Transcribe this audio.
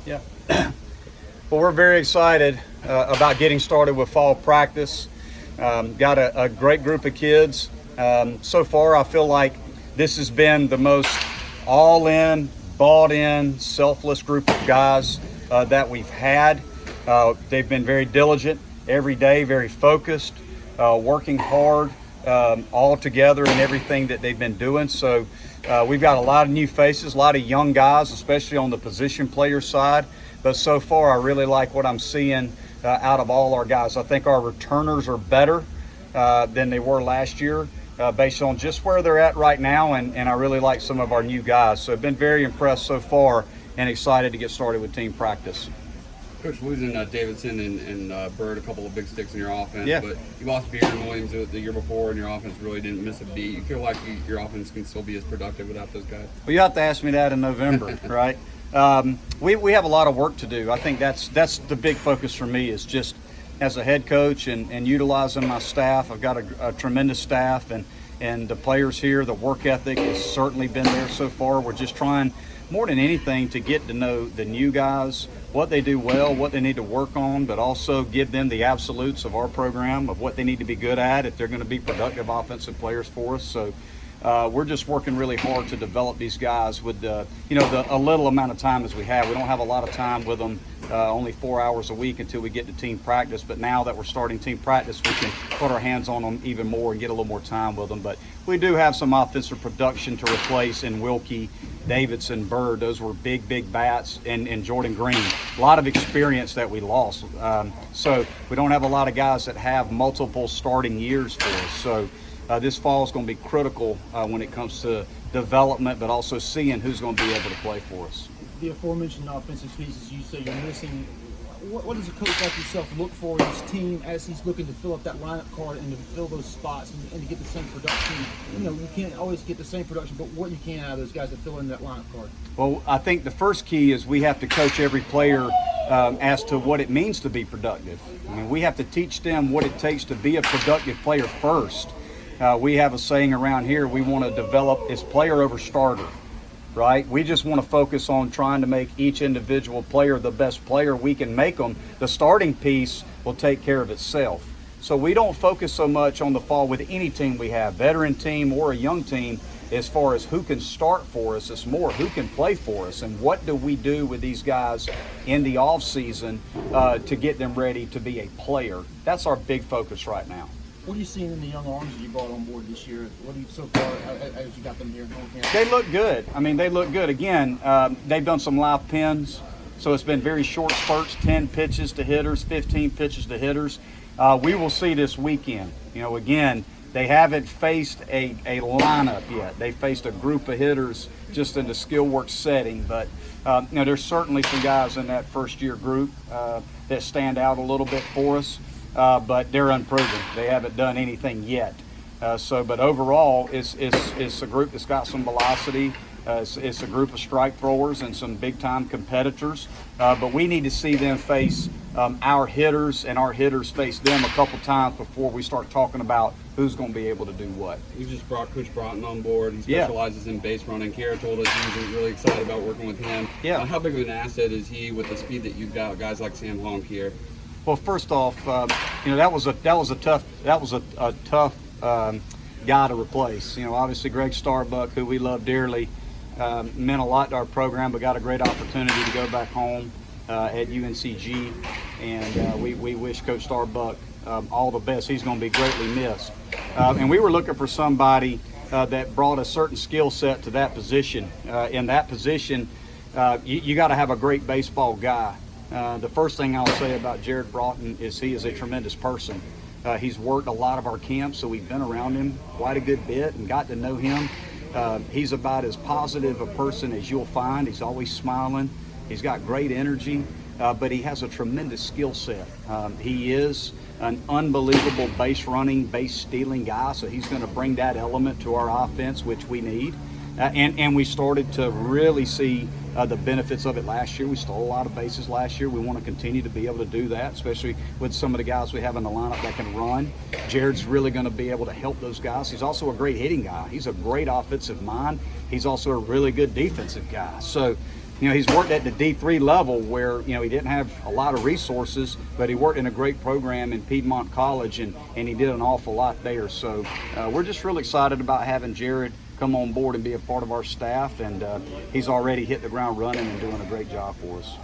Yeah. Well, we're very excited about getting started with fall practice. Got a great group of kids. So far, I feel like this has been the most all-in, bought-in, selfless group of guys that we've had. They've been very diligent every day, very focused, working hard all together in everything that they've been doing. So we've got a lot of new faces, a lot of young guys, especially on the position player side. But so far, I really like what I'm seeing out of all our guys. I think our returners are better than they were last year based on just where they're at right now. And I really like some of our new guys. So I've been very impressed so far and excited to get started with team practice. Coach, losing Davidson and Bird, a couple of big sticks in your offense, Yeah. but you lost Beard and Williams the year before, and your offense really didn't miss a beat. You feel like your offense can still be as productive without those guys? Well, you have to ask me that in November, right? We have a lot of work to do. I think that's the big focus for me is just as a head coach and utilizing my staff. I've got a tremendous staff, and the players here, the work ethic has certainly been there so far. We're just trying more than anything to get to know the new guys, what they do well, what they need to work on, but also give them the absolutes of our program of what they need to be good at if they're going to be productive offensive players for us. So we're just working really hard to develop these guys with a little amount of time as we have. We don't have a lot of time with them, only 4 hours a week until we get to team practice. But now that we're starting team practice, we can put our hands on them even more and get a little more time with them. But we do have some offensive production to replace in Wilkie, Davidson, Bird. Those were big bats, and Jordan Green. A lot of experience that we lost. So we don't have a lot of guys that have multiple starting years for us. So this fall is going to be critical when it comes to development, but also seeing who's going to be able to play for us. The aforementioned offensive pieces you say you're missing, what does a coach like yourself look for in his team as he's looking to fill up that lineup card and to fill those spots and to get the same production? You know, you can't always get the same production, but what you can out of those guys to fill in that lineup card. Well, I think the first key is we have to coach every player as to what it means to be productive. I mean, we have to teach them what it takes to be a productive player first. We have a saying around here, we want to develop as player over starter, right? We just want to focus on trying to make each individual player the best player we can make them. The starting piece will take care of itself. So we don't focus so much on the fall with any team we have, veteran team or a young team, as far as who can start for us. It's more who can play for us and what do we do with these guys in the off season to get them ready to be a player. That's our big focus right now. What are you seeing in the young arms that you brought on board this year? What do you so far as you got them here? They look good. I mean, they look good. Again, they've done some live pins, so it's been very short spurts, 10 pitches to hitters, 15 pitches to hitters. We will see this weekend. You know, again, they haven't faced a lineup yet. They faced a group of hitters just in the skill work setting, but there's certainly some guys in that first year group that stand out a little bit for us. But they're unproven. They haven't done anything yet. But overall, it's a group that's got some velocity. It's a group of strike throwers and some big-time competitors. But we need to see them face our hitters, and our hitters face them a couple times before we start talking about who's going to be able to do what. You just brought Coach Broughton on board. He specializes in base running. Kara told us he was really excited about working with him. Yeah. How big of an asset is he with the speed that you've got, guys like Sam Honk here? Well, first off, that was a tough guy to replace. You know, obviously Greg Starbuck, who we love dearly, meant a lot to our program, but got a great opportunity to go back home at UNCG, and we wish Coach Starbuck all the best. He's going to be greatly missed. And we were looking for somebody that brought a certain skill set to that position. In that position, you got to have a great baseball guy. The first thing I'll say about Jared Broughton is he is a tremendous person. He's worked a lot of our camps, so we've been around him quite a good bit and got to know him. He's about as positive a person as you'll find. He's always smiling. He's got great energy, but he has a tremendous skill set. He is an unbelievable base running, base stealing guy, so he's going to bring that element to our offense, which we need. And we started to really see the benefits of it last year. We stole a lot of bases last year. We want to continue to be able to do that, especially with some of the guys we have in the lineup that can run. Jared's really going to be able to help those guys. He's also a great hitting guy. He's a great offensive mind. He's also a really good defensive guy. So he's worked at the D3 level where, he didn't have a lot of resources, but he worked in a great program in Piedmont College, and he did an awful lot there. So we're just really excited about having Jared come on board and be a part of our staff, and he's already hit the ground running and doing a great job for us.